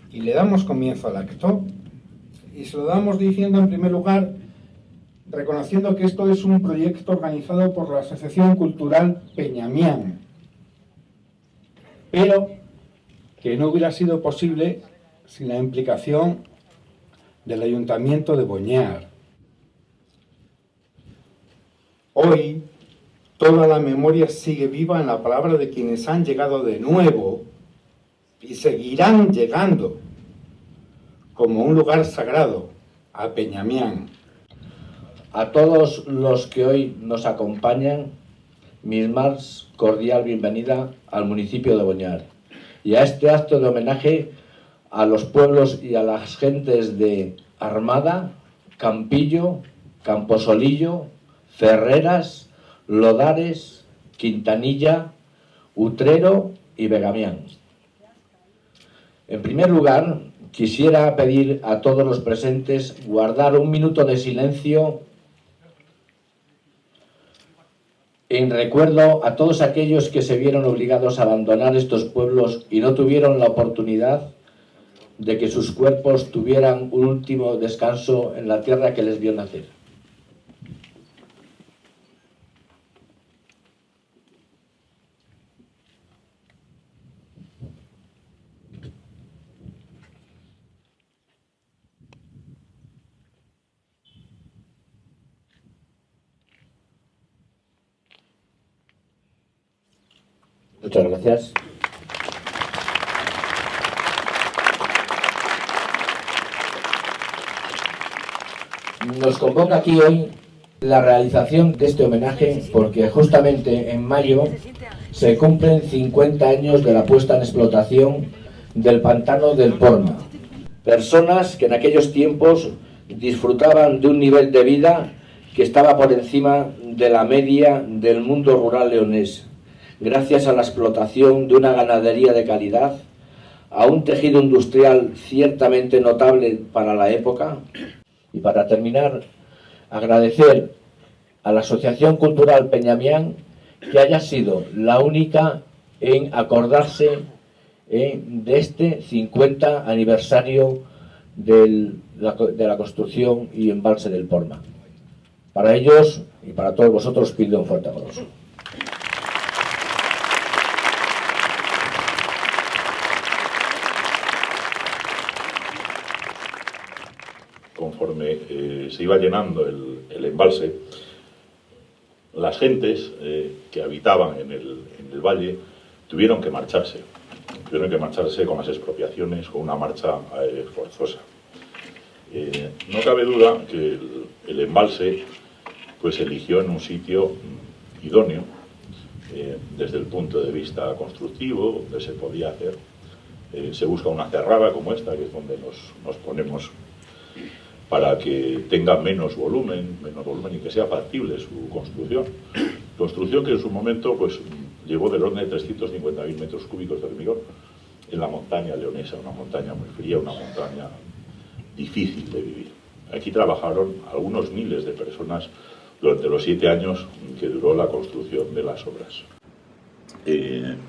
Y le damos comienzo al acto y se lo damos diciendo en primer lugar, reconociendo que esto es un proyecto organizado por la Asociación Cultural Peñamián, pero que no hubiera sido posible sin la implicación del Ayuntamiento de Boñar. Hoy, toda la memoria sigue viva en la palabra de quienes han llegado de nuevo y seguirán llegando como un lugar sagrado a Peñamián. A todos los que hoy nos acompañan, mi más cordial bienvenida al municipio de Boñar y a este acto de homenaje a los pueblos y a las gentes de Armada, Campillo, Camposolillo, Ferreras, Lodares, Quintanilla, Utrero y Begamián. En primer lugar, quisiera pedir a todos los presentes guardar un minuto de silencio en recuerdo a todos aquellos que se vieron obligados a abandonar estos pueblos y no tuvieron la oportunidad de que sus cuerpos tuvieran un último descanso en la tierra que les vio nacer. Muchas gracias. Nos convoca aquí hoy la realización de este homenaje porque justamente en mayo se cumplen 50 años de la puesta en explotación del pantano del Porma. Personas que en aquellos tiempos disfrutaban de un nivel de vida que estaba por encima de la media del mundo rural leonés, gracias a la explotación de una ganadería de calidad, a un tejido industrial ciertamente notable para la época. Y para terminar, agradecer a la Asociación Cultural Peñamián que haya sido la única en acordarse de este 50 aniversario de la construcción y embalse del Porma. Para ellos y para todos vosotros pido un fuerte aplauso. Conforme se iba llenando el embalse, las gentes que habitaban en el valle tuvieron que marcharse con las expropiaciones, con una marcha forzosa. No cabe duda que el embalse pues eligió en un sitio idóneo desde el punto de vista constructivo, donde se podía hacer. Se busca una cerrada como esta, que es donde nos ponemos, para que tenga menos volumen y que sea factible su construcción. Construcción que en su momento pues llegó del orden de 350.000 metros cúbicos de hormigón en la montaña leonesa, una montaña muy fría, una montaña difícil de vivir. Aquí trabajaron algunos miles de personas durante los 7 años que duró la construcción de las obras.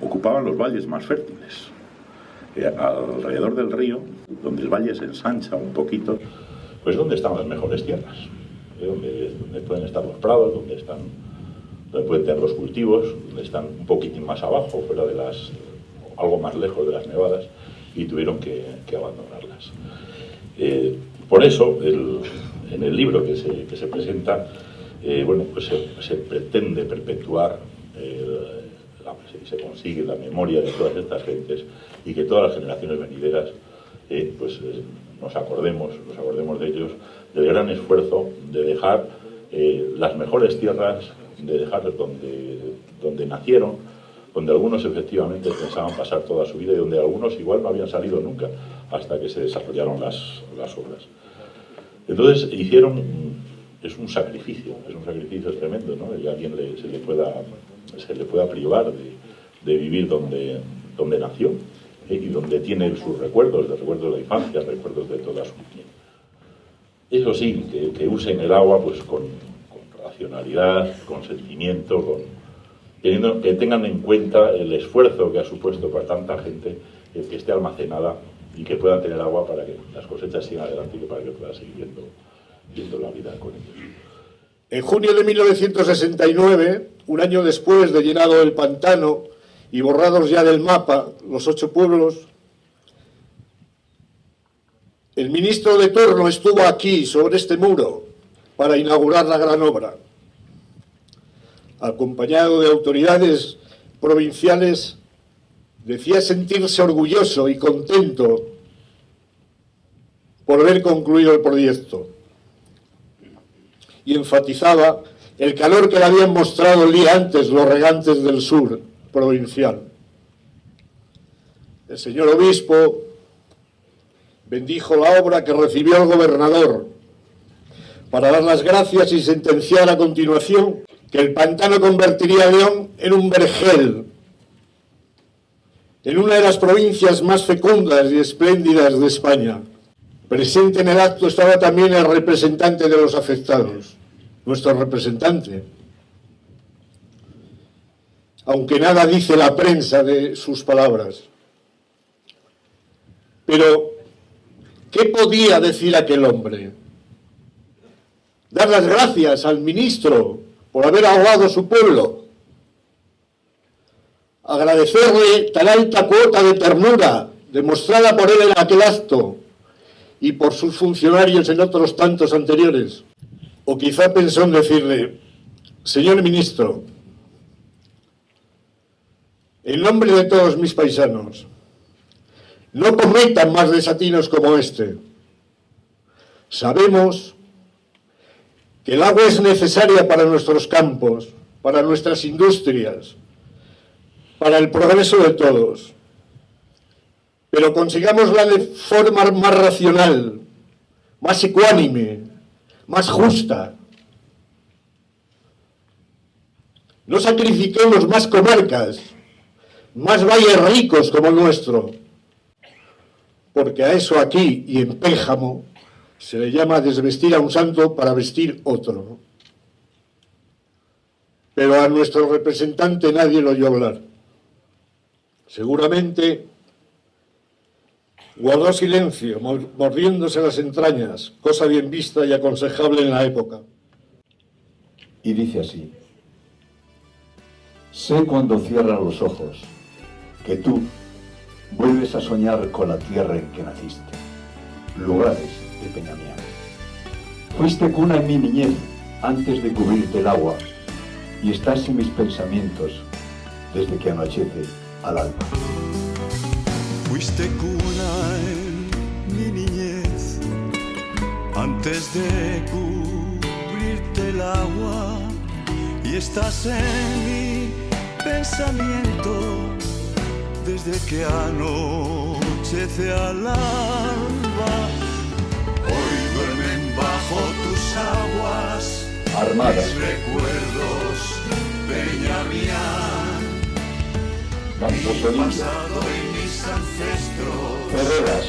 Ocupaban los valles más fértiles. Alrededor del río, donde el valle se ensancha un poquito, pues donde están las mejores tierras, donde pueden estar los prados, donde pueden tener los cultivos, donde están un poquitín más abajo, fuera de algo más lejos de las nevadas, y tuvieron que abandonarlas. Por eso, en el libro que se presenta, pues se pretende perpetuar, se consigue la memoria de todas estas gentes y que todas las generaciones venideras nos acordemos de ellos, del gran esfuerzo de dejar las mejores tierras, de dejar donde nacieron, donde algunos efectivamente pensaban pasar toda su vida y donde algunos igual no habían salido nunca hasta que se desarrollaron las obras. Entonces es un sacrificio tremendo, ¿no? Y a alguien se le pueda privar de vivir donde nació y donde tiene sus recuerdos de la infancia, recuerdos de toda su niñez. Eso sí, que usen el agua pues con racionalidad, con sentimiento, que tengan en cuenta el esfuerzo que ha supuesto para tanta gente que esté almacenada y que puedan tener agua para que las cosechas sigan adelante y para que puedan seguir viendo la vida con ellos. En junio de 1969, un año después de llenado el pantano y borrados ya del mapa los 8 pueblos, el ministro de turno estuvo aquí, sobre este muro, para inaugurar la gran obra. Acompañado de autoridades provinciales, decía sentirse orgulloso y contento por ver concluido el proyecto. Y enfatizaba el calor que le habían mostrado el día antes los regantes del sur provincial. El señor obispo bendijo la obra que recibió el gobernador para dar las gracias y sentenciar a continuación que el pantano convertiría a León en un vergel, en una de las provincias más fecundas y espléndidas de España. Presente en el acto estaba también el representante de los afectados, nuestro representante. Aunque nada dice la prensa de sus palabras. Pero, ¿qué podía decir aquel hombre? Dar las gracias al ministro por haber ahogado a su pueblo. Agradecerle tan alta cuota de ternura demostrada por él en aquel acto y por sus funcionarios en otros tantos anteriores. O quizá pensó en decirle: señor ministro, en nombre de todos mis paisanos, no cometan más desatinos como este. Sabemos que el agua es necesaria para nuestros campos, para nuestras industrias, para el progreso de todos. Pero consigámosla de forma más racional, más ecuánime, más justa. No sacrifiquemos más comarcas, más valles ricos como el nuestro, porque a eso aquí y en Pénjamo se le llama desvestir a un santo para vestir otro. Pero a nuestro representante nadie lo oyó hablar. Seguramente guardó silencio, mordiéndose las entrañas, cosa bien vista y aconsejable en la época. Y dice así: sé cuando cierras los ojos que tú vuelves a soñar con la tierra en que naciste, lugares de Peñamián. Fuiste cuna en mi niñez antes de cubrirte el agua, y estás en mis pensamientos desde que anochece al alba. Fuiste cuna en mi niñez, antes de cubrirte el agua, y estás en mi pensamiento desde que anochece al alba. Hoy duermen bajo tus aguas Armada. mis recuerdos, Peñamián, Camposolillo, pasado y mis ancestros. Ferreras,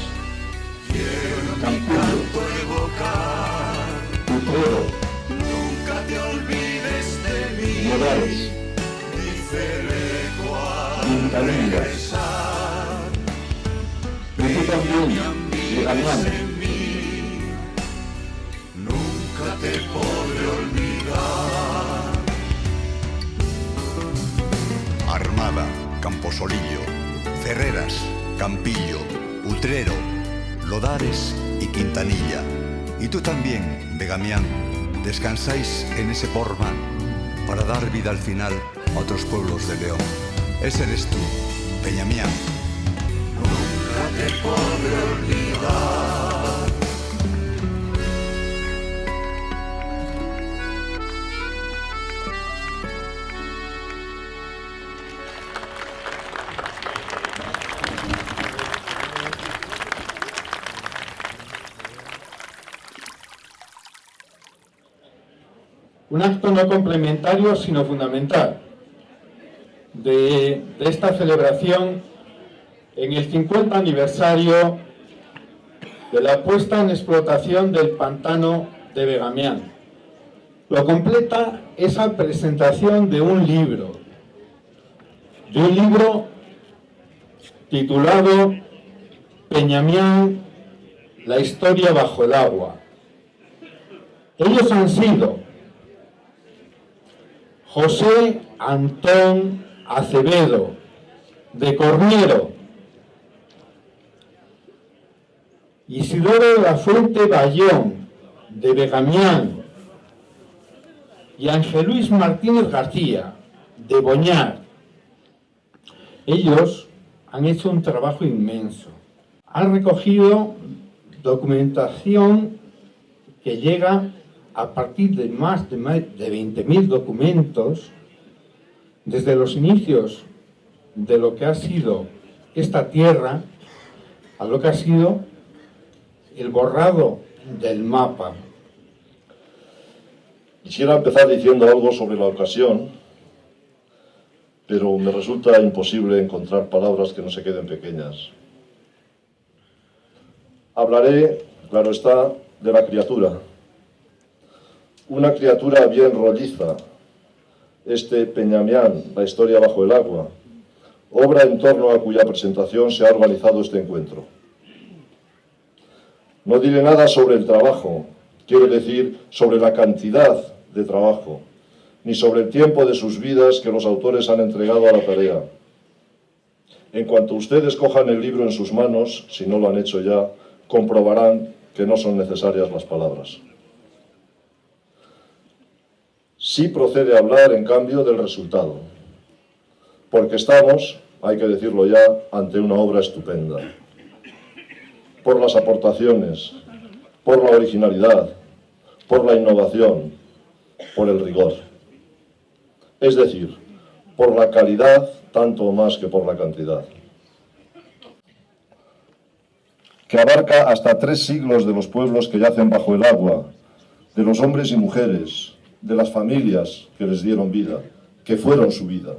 Quiero mi Campillo, canto evocar. Utrero, Nunca te olvides de mí. Morales, Dice el eco al Quintanilla, regresar. y tú también, de Galeán, En mí. Nunca te podré olvidar. Armada, Camposolillo, Ferreras, Campillo, Utrero, Lodares y Quintanilla. Y tú también, Begamián, descansáis en ese porma para dar vida al final a otros pueblos de León. Ese eres tú, Peñamián. Nunca te podré olvidar. Un acto no complementario, sino fundamental de esta celebración en el 50 aniversario de la puesta en explotación del pantano de Begamián. Lo completa esa presentación de un libro titulado Peñamián, la historia bajo el agua. Ellos han sido José Antón Acevedo, de Corniero, Isidoro de la Fuente Bayón, de Begamián, y Ángel Luis Martínez García, de Boñar. Ellos han hecho un trabajo inmenso. Han recogido documentación que llega a partir de más de 20.000 documentos, desde los inicios de lo que ha sido esta tierra a lo que ha sido el borrado del mapa. Quisiera empezar diciendo algo sobre la ocasión, pero me resulta imposible encontrar palabras que no se queden pequeñas. Hablaré, claro está, de la criatura. Una criatura bien rolliza, este Peñamián, la historia bajo el agua, obra en torno a cuya presentación se ha organizado este encuentro. No diré nada sobre el trabajo, quiero decir sobre la cantidad de trabajo, ni sobre el tiempo de sus vidas que los autores han entregado a la tarea. En cuanto ustedes cojan el libro en sus manos, si no lo han hecho ya, comprobarán que no son necesarias las palabras. Sí procede hablar, en cambio, del resultado, porque estamos, hay que decirlo ya, ante una obra estupenda. Por las aportaciones, por la originalidad, por la innovación, por el rigor. Es decir, por la calidad tanto o más que por la cantidad. Que abarca hasta 3 siglos de los pueblos que yacen bajo el agua, de los hombres y mujeres, de las familias que les dieron vida, que fueron su vida,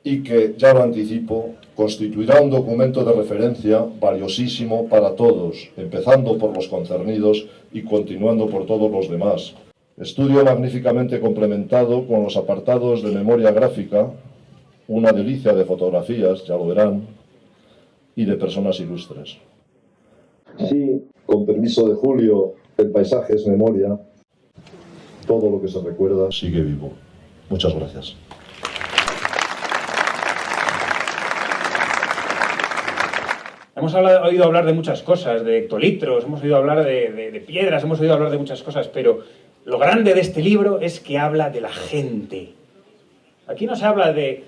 y que, ya lo anticipo, constituirá un documento de referencia valiosísimo para todos, empezando por los concernidos y continuando por todos los demás. Estudio magníficamente complementado con los apartados de memoria gráfica, una delicia de fotografías, ya lo verán, y de personas ilustres. Sí, con permiso de Julio, el paisaje es memoria. Todo lo que se recuerda sigue vivo. Muchas gracias. Hemos oído hablar de muchas cosas, de hectolitros, hemos oído hablar de piedras, hemos oído hablar de muchas cosas, pero lo grande de este libro es que habla de la gente. Aquí no se habla de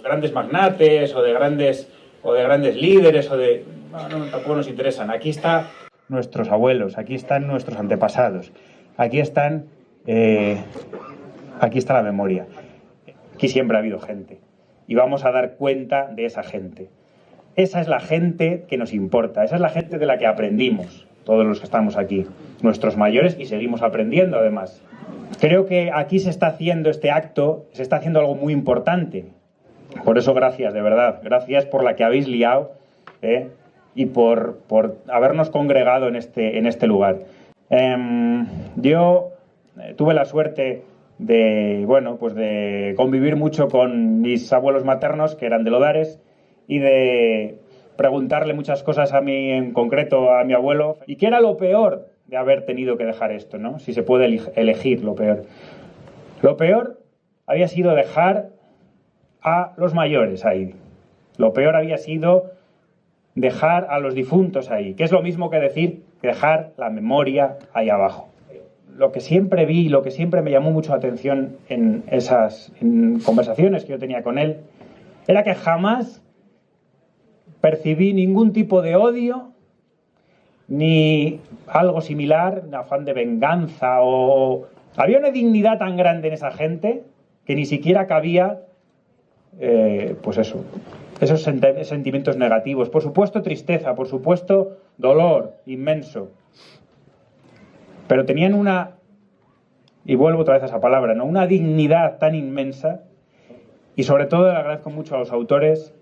grandes magnates o de grandes líderes no, tampoco nos interesan. Aquí están nuestros abuelos, aquí están nuestros antepasados, aquí está la memoria. Aquí siempre ha habido gente y vamos a dar cuenta de esa gente. Esa es la gente que nos importa, esa es la gente de la que aprendimos, todos los que estamos aquí, nuestros mayores, y seguimos aprendiendo además. Creo que aquí se está haciendo este acto, se está haciendo algo muy importante. Por eso gracias, de verdad, gracias por la que habéis liado y por habernos congregado en este lugar. Yo tuve la suerte de convivir mucho con mis abuelos maternos, que eran de Lodares, y de preguntarle muchas cosas a mí, en concreto a mi abuelo, y qué era lo peor de haber tenido que dejar esto, ¿no? Si se puede elegir lo peor. Lo peor había sido dejar a los mayores ahí. Lo peor había sido dejar a los difuntos ahí, que es lo mismo que decir que dejar la memoria ahí abajo. Lo que siempre vi, lo que siempre me llamó mucho la atención en conversaciones que yo tenía con él, era que jamás percibí ningún tipo de odio, ni algo similar, un afán de venganza, o había una dignidad tan grande en esa gente que ni siquiera cabía, esos sentimientos negativos. Por supuesto tristeza, por supuesto dolor inmenso, pero tenían y vuelvo otra vez a esa palabra, ¿no? Una dignidad tan inmensa, y sobre todo le agradezco mucho a los autores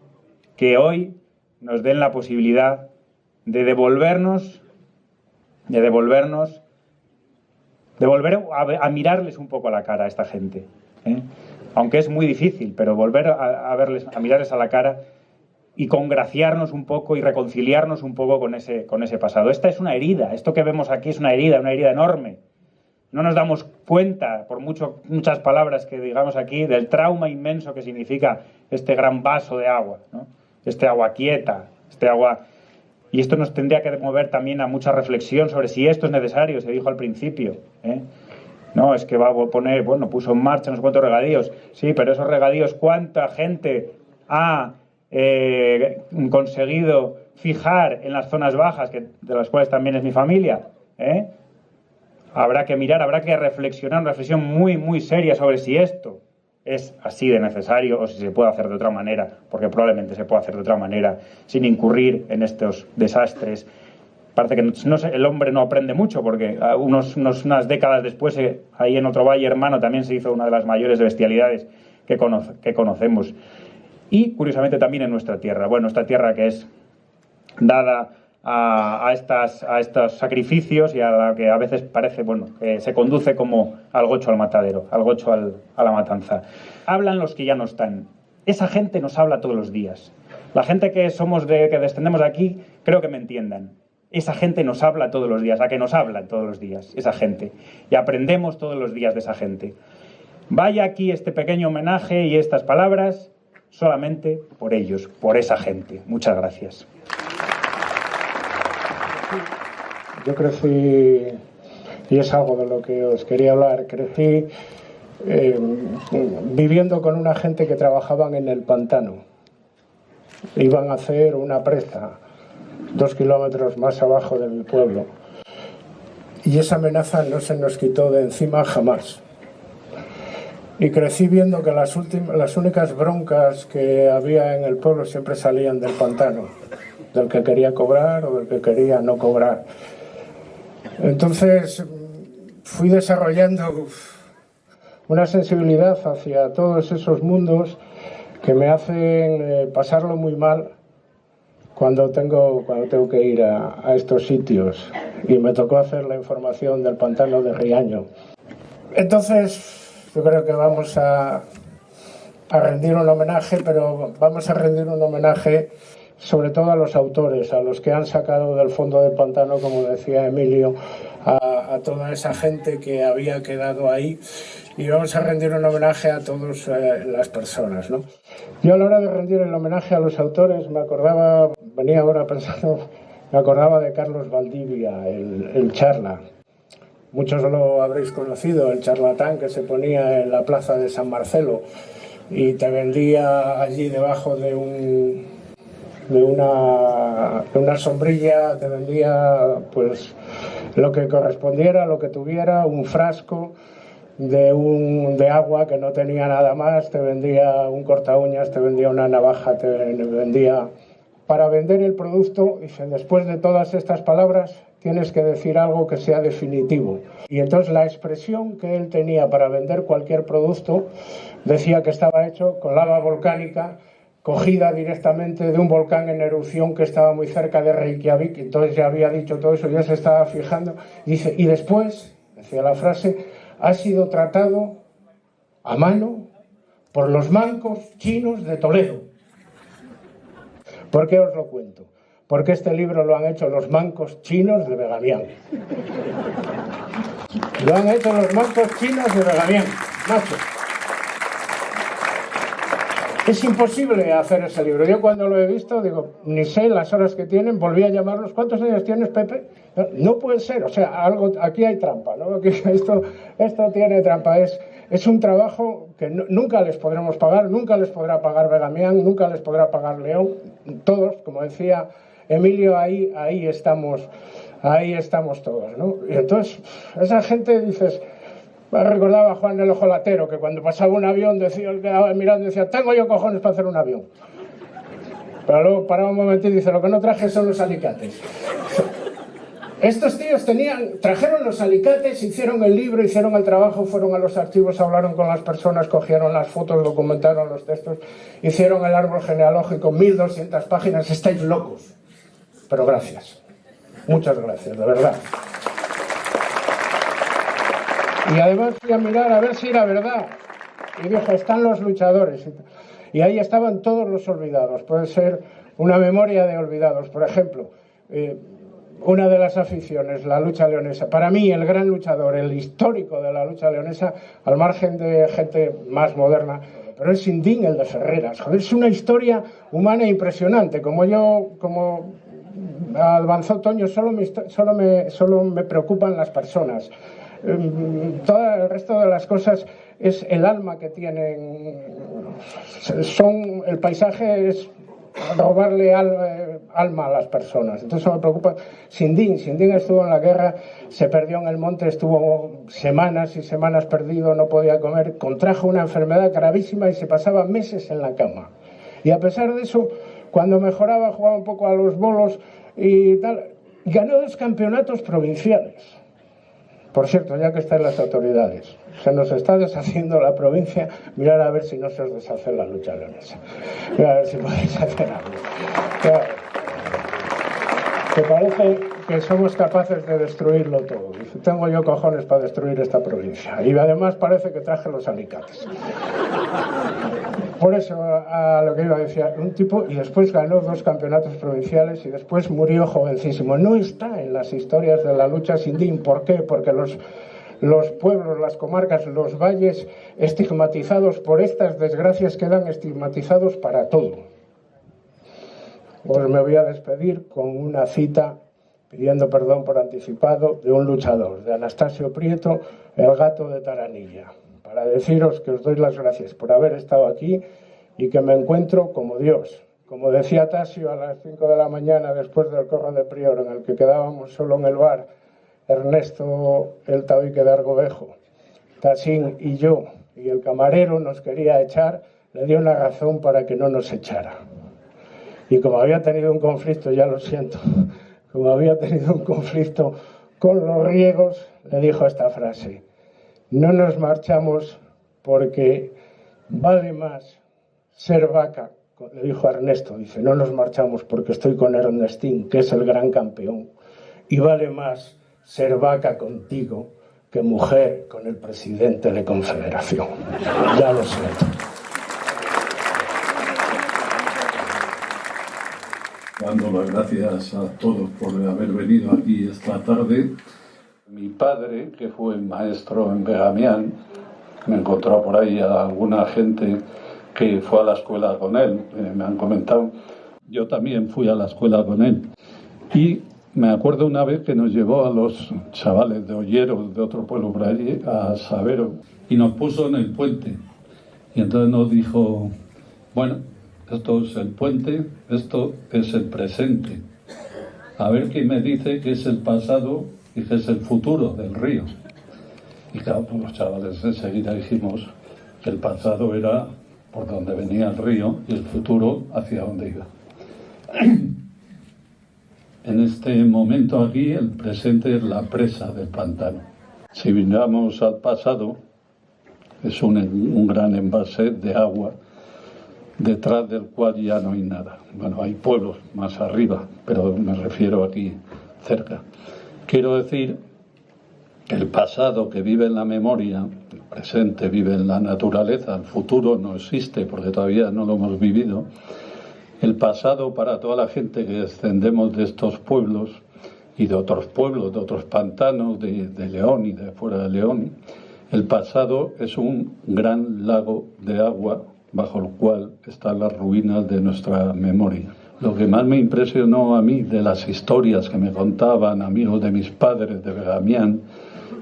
que hoy nos den la posibilidad de volver a mirarles un poco a la cara a esta gente, aunque es muy difícil, pero volver a mirarles a la cara y congraciarnos un poco y reconciliarnos un poco con ese pasado. Esta es una herida, esto que vemos aquí es una herida enorme. No nos damos cuenta, por muchas palabras que digamos aquí, del trauma inmenso que significa este gran vaso de agua, ¿no? Este agua quieta, y esto nos tendría que mover también a mucha reflexión sobre si esto es necesario, se dijo al principio, No, es que va a poner, puso en marcha unos cuantos regadíos, sí, pero esos regadíos, ¿cuánta gente ha conseguido fijar en las zonas bajas, de las cuales también es mi familia? Habrá que mirar, habrá que reflexionar, una reflexión muy, muy seria sobre si esto es así de necesario o si se puede hacer de otra manera, porque probablemente se puede hacer de otra manera, sin incurrir en estos desastres. Parece que el hombre no aprende mucho, porque unas décadas después, ahí en otro valle hermano, también se hizo una de las mayores bestialidades que conocemos. Y, curiosamente, también en nuestra tierra. Bueno, esta tierra que es dada a estos sacrificios y a la que a veces parece, que se conduce como al gocho al matadero, al gocho a la matanza. Hablan los que ya no están. Esa gente nos habla todos los días. La gente que descendemos de aquí, creo que me entiendan. Esa gente nos habla todos los días, a que nos hablan todos los días, esa gente. Y aprendemos todos los días de esa gente. Vaya aquí este pequeño homenaje y estas palabras solamente por ellos, por esa gente. Muchas gracias. Yo crecí, y es algo de lo que os quería hablar, crecí viviendo con una gente que trabajaban en el pantano. Iban a hacer una presa 2 kilómetros más abajo de mi pueblo. Y esa amenaza no se nos quitó de encima jamás. Y crecí viendo que las únicas broncas que había en el pueblo siempre salían del pantano, del que quería cobrar o del que quería no cobrar. Entonces fui desarrollando una sensibilidad hacia todos esos mundos que me hacen pasarlo muy mal cuando tengo que ir a estos sitios. Y me tocó hacer la información del pantano de Riaño. Entonces yo creo que vamos a rendir un homenaje, pero vamos a rendir un homenaje sobre todo a los autores, a los que han sacado del fondo del pantano, como decía Emilio, a toda esa gente que había quedado ahí, y vamos a rendir un homenaje a todas las personas, ¿no? Yo a la hora de rendir el homenaje a los autores venía ahora pensando, me acordaba de Carlos Valdivia, el charla, muchos lo habréis conocido, el charlatán que se ponía en la plaza de San Marcelo y te vendía allí debajo de una sombrilla, te vendía pues lo que correspondiera, lo que tuviera, un frasco de agua que no tenía nada más, te vendía un corta uñas, te vendía una navaja, te vendía... Para vender el producto, dice, después de todas estas palabras tienes que decir algo que sea definitivo. Y entonces la expresión que él tenía para vender cualquier producto decía que estaba hecho con lava volcánica cogida directamente de un volcán en erupción que estaba muy cerca de Reykjavik. Entonces ya había dicho todo eso, ya se estaba fijando. Dice, y después, decía la frase, ha sido tratado a mano por los mancos chinos de Toledo. ¿Por qué os lo cuento? Porque este libro lo han hecho los mancos chinos de Begamián. Lo han hecho los mancos chinos de Begamián, macho. Es imposible hacer ese libro. Yo cuando lo he visto, digo, ni sé las horas que tienen, volví a llamarlos. ¿Cuántos años tienes, Pepe? No puede ser, o sea, algo, aquí hay trampa, ¿no? Aquí, esto tiene trampa. Es un trabajo que nunca les podremos pagar, nunca les podrá pagar Begamián, nunca les podrá pagar León. Todos, como decía Emilio, ahí estamos todos, ¿no? Y entonces, esa gente, dices... Me recordaba a Juan el Ojolatero, que cuando pasaba un avión decía, él quedaba mirando y decía, tengo yo cojones para hacer un avión. Pero luego paraba un momento y dice, lo que no traje son los alicates. Estos tíos trajeron los alicates, hicieron el libro, hicieron el trabajo, fueron a los archivos, hablaron con las personas, cogieron las fotos, documentaron los textos, hicieron el árbol genealógico, 1200 páginas, estáis locos. Pero gracias. Muchas gracias, de verdad. Y además fui a mirar a ver si era verdad. Y dije, están los luchadores. Y ahí estaban todos los olvidados. Puede ser una memoria de olvidados. Por ejemplo, una de las aficiones, la lucha leonesa. Para mí, el gran luchador, el histórico de la lucha leonesa, al margen de gente más moderna, pero es Sindín, el de Ferreras. Joder, es una historia humana impresionante. Como avanzó Toño, solo me preocupan las personas. Todo el resto de las cosas es el alma que tienen. El paisaje es robarle alma a las personas. Entonces eso me preocupa. Sindín estuvo en la guerra, se perdió en el monte, estuvo semanas y semanas perdido, no podía comer, contrajo una enfermedad gravísima y se pasaba meses en la cama. Y a pesar de eso, cuando mejoraba, jugaba un poco a los bolos y tal, ganó 2 campeonatos provinciales. Por cierto, ya que están las autoridades, se nos está deshaciendo la provincia, mirad a ver si no se os deshace la lucha leonesa. Mirad a ver si podéis hacer algo. Claro. Que parece que somos capaces de destruirlo todo. Dice, tengo yo cojones para destruir esta provincia. Y además parece que traje los alicates. Por eso, a lo que iba a decir, un tipo, y después ganó 2 campeonatos provinciales y después murió jovencísimo. No está en las historias de la lucha Sindín. ¿Por qué? Porque los pueblos, las comarcas, los valles estigmatizados por estas desgracias quedan estigmatizados para todo. Pues me voy a despedir con una cita pidiendo perdón por anticipado de un luchador, de Anastasio Prieto, el gato de Taranilla, para deciros que os doy las gracias por haber estado aquí y que me encuentro como Dios. Como decía Tasio a las 5 de la mañana después del corro de Prior, en el que quedábamos solo en el bar, Ernesto el tabique de Argovejo, Tasín y yo, y el camarero nos quería echar, le dio una razón para que no nos echara. Y como había tenido un conflicto, ya lo siento, como había tenido un conflicto con los riegos, le dijo esta frase: no nos marchamos porque vale más ser vaca, le dijo a Ernesto, dice, no nos marchamos porque estoy con Ernestín, que es el gran campeón, y vale más ser vaca contigo que mujer con el presidente de Confederación. Ya lo siento. Dando las gracias a todos por haber venido aquí esta tarde. Mi padre, que fue maestro en Begamián, me encontró por ahí a alguna gente que fue a la escuela con él, me han comentado. Yo también fui a la escuela con él. Y Me acuerdo una vez que nos llevó a los chavales de Olleros, de otro pueblo por allí, a Sabero, y nos puso en el puente. Y entonces nos dijo, bueno, esto es el puente, esto es el presente. A ver quién me dice qué es el pasado y qué es el futuro del río. Y claro, pues los chavales enseguida dijimos que el pasado era por donde venía el río y el futuro hacia donde iba. En este momento aquí, el presente es la presa del pantano. Si miramos al pasado, es un gran embalse de agua, detrás del cual ya no hay nada. Bueno, hay pueblos más arriba, pero me refiero aquí cerca. Quiero decir que el pasado que vive en la memoria, el presente vive en la naturaleza, el futuro no existe porque todavía no lo hemos vivido. El pasado, para toda la gente que descendemos de estos pueblos y de otros pueblos, de otros pantanos, de León y de fuera de León, el pasado es un gran lago de agua bajo el cual están las ruinas de nuestra memoria. Lo que más me impresionó a mí de las historias que me contaban amigos de mis padres de Begamián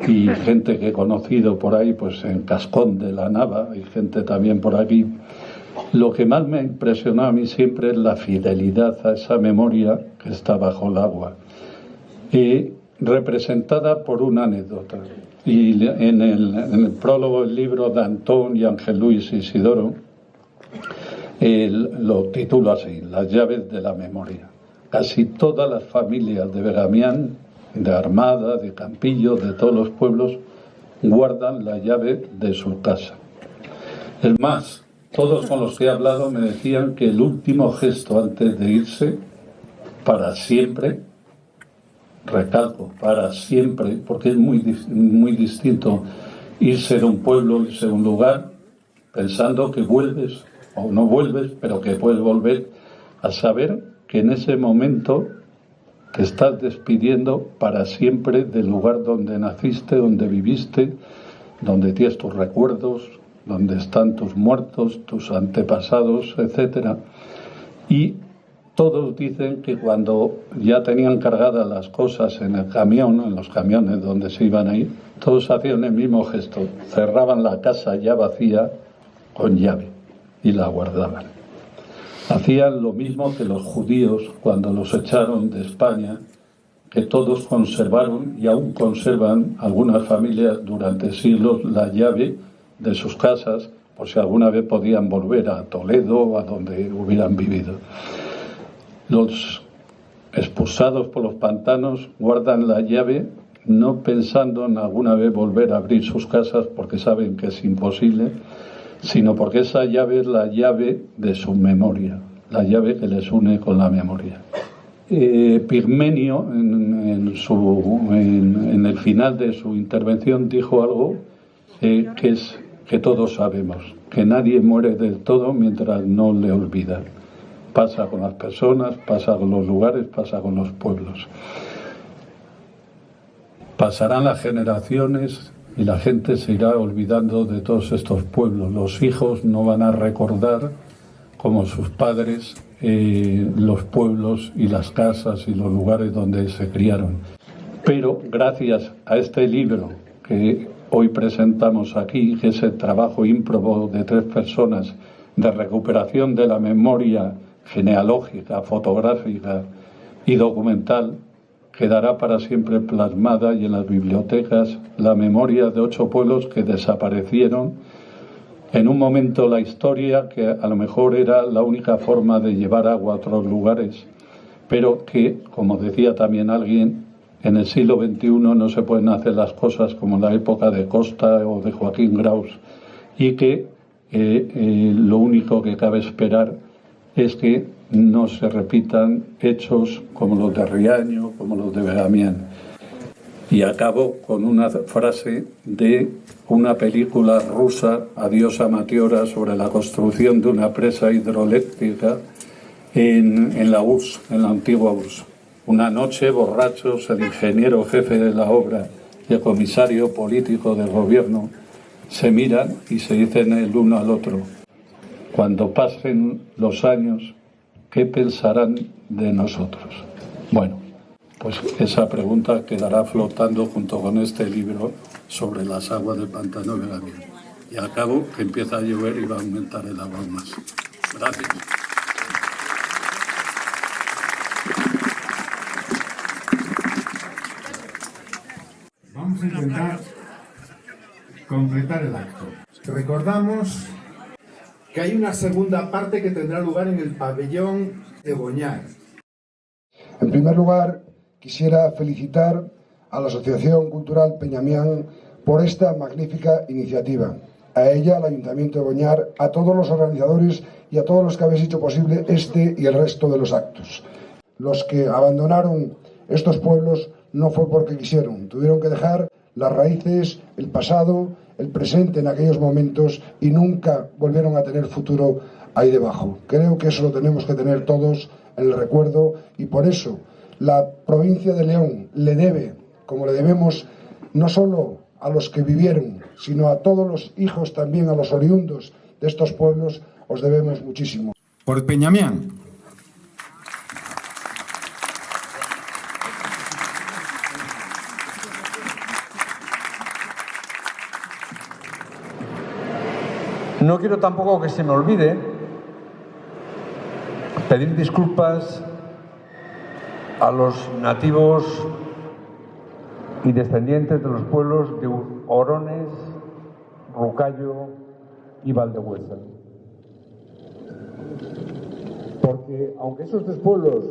y gente que he conocido por ahí, pues en Cascón de la Nava y gente también por aquí, lo que más me impresionó a mí siempre es la fidelidad a esa memoria que está bajo el agua, y representada por una anécdota. Y en el prólogo del libro de Antón y Ángel Luis Isidoro, lo titulo así, Las llaves de la memoria. Casi todas las familias de Begamián, de Armada, de Campillo, de todos los pueblos, guardan la llave de su casa. Es más, todos con los que he hablado me decían que el último gesto antes de irse, para siempre, recalco, para siempre, porque es muy distinto irse de un pueblo, irse de un lugar, pensando que vuelves o no vuelves, pero que puedes volver, a saber que en ese momento te estás despidiendo para siempre del lugar donde naciste, donde viviste, donde tienes tus recuerdos, donde están tus muertos, tus antepasados, etc. Y todos dicen que cuando ya tenían cargadas las cosas en el camión, en los camiones donde se iban a ir, todos hacían el mismo gesto, cerraban la casa ya vacía con llave y la guardaban. Hacían lo mismo que los judíos cuando los echaron de España, que todos conservaron y aún conservan algunas familias durante siglos la llave de sus casas, por si alguna vez podían volver a Toledo o a donde hubieran vivido. Los expulsados por los pantanos guardan la llave no pensando en alguna vez volver a abrir sus casas porque saben que es imposible, sino porque esa llave es la llave de su memoria, la llave que les une con la memoria. Pigmenio, en el final de su intervención, dijo algo que todos sabemos, que nadie muere del todo mientras no le olvidan. Pasa con las personas, pasa con los lugares, pasa con los pueblos. Pasarán las generaciones y la gente se irá olvidando de todos estos pueblos. Los hijos no van a recordar, como sus padres, los pueblos y las casas y los lugares donde se criaron. Pero gracias a este libro que hoy presentamos aquí, que es el trabajo ímprobo de 3 personas de recuperación de la memoria genealógica, fotográfica y documental, quedará para siempre plasmada y en las bibliotecas la memoria de 8 pueblos que desaparecieron en un momento la historia que a lo mejor era la única forma de llevar agua a otros lugares, pero que, como decía también alguien, en el siglo XXI no se pueden hacer las cosas como en la época de Costa o de Joaquín Graus, y que lo único que cabe esperar es que no se repitan hechos como los de Riaño, como los de Begamián. Y acabo con una frase de una película rusa, Adiós Amatiora, sobre la construcción de una presa hidroeléctrica en la URSS, en la antigua URSS. Una noche, borrachos, el ingeniero jefe de la obra y el comisario político del gobierno se miran y se dicen el uno al otro: cuando pasen los años, ¿qué pensarán de nosotros? Bueno, pues pues esa pregunta quedará flotando junto con este libro sobre las aguas del pantano de Gamián. Y al cabo que empieza a llover y va a aumentar el agua más. Gracias. Vamos a intentar completar el acto. Recordamos que hay una segunda parte que tendrá lugar en el pabellón de Boñar. En primer lugar, quisiera felicitar a la Asociación Cultural Peñamián por esta magnífica iniciativa. A ella, al Ayuntamiento de Boñar, a todos los organizadores y a todos los que habéis hecho posible este y el resto de los actos. Los que abandonaron estos pueblos no fue porque quisieron, tuvieron que dejar las raíces, el pasado, el presente en aquellos momentos y nunca volvieron a tener futuro ahí debajo. Creo que eso lo tenemos que tener todos en el recuerdo y por eso la provincia de León le debe, como le debemos, no solo a los que vivieron, sino a todos los hijos también, a los oriundos de estos pueblos, os debemos muchísimo. Por Peñamián. No quiero tampoco que se me olvide pedir disculpas a los nativos y descendientes de los pueblos de Orones, Rucayo y Valdehuesa. Porque aunque esos tres pueblos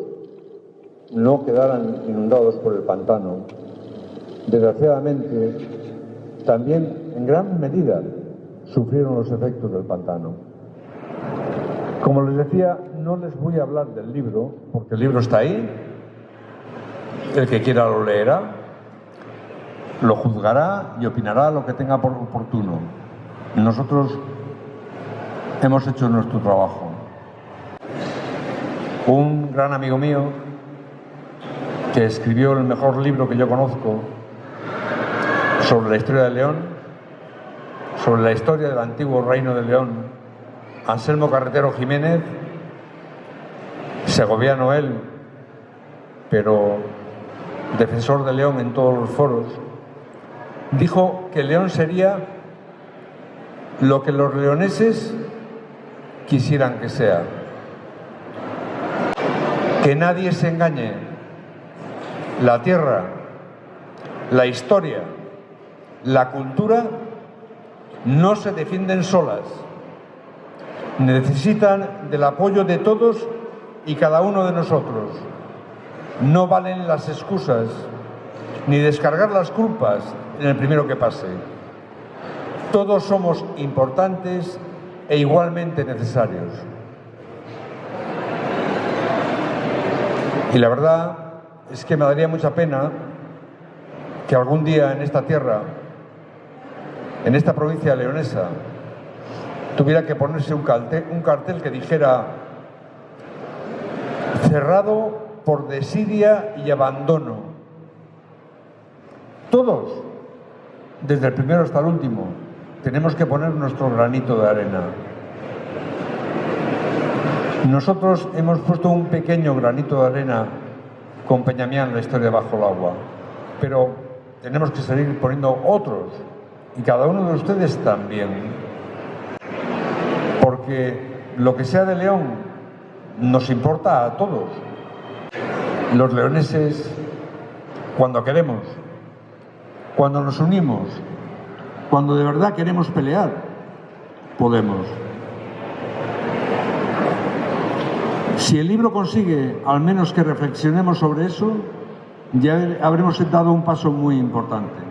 no quedaran inundados por el pantano, desgraciadamente también en gran medida sufrieron los efectos del pantano. Como les decía, no les voy a hablar del libro, porque el libro está ahí, el que quiera lo leerá, lo juzgará y opinará lo que tenga por oportuno. Nosotros hemos hecho nuestro trabajo. Un gran amigo mío, que escribió el mejor libro que yo conozco sobre la historia de León, sobre la historia del antiguo Reino de León, Anselmo Carretero Jiménez, segoviano él, pero defensor de León en todos los foros, dijo que León sería lo que los leoneses quisieran que sea. Que nadie se engañe. La tierra, la historia, la cultura no se defienden solas. Necesitan del apoyo de todos y cada uno de nosotros. No valen las excusas ni descargar las culpas en el primero que pase. Todos somos importantes e igualmente necesarios. Y la verdad es que me daría mucha pena que algún día en esta tierra, en esta provincia leonesa, tuviera que ponerse un cartel que dijera: cerrado por desidia y abandono. Todos, desde el primero hasta el último, tenemos que poner nuestro granito de arena. Nosotros hemos puesto un pequeño granito de arena con Peñamián, la historia bajo el agua, pero tenemos que seguir poniendo otros, y cada uno de ustedes también, porque lo que sea de León nos importa a todos. Los leoneses, cuando queremos, cuando nos unimos, cuando de verdad queremos pelear, podemos. Si el libro consigue al menos que reflexionemos sobre eso, ya habremos dado un paso muy importante.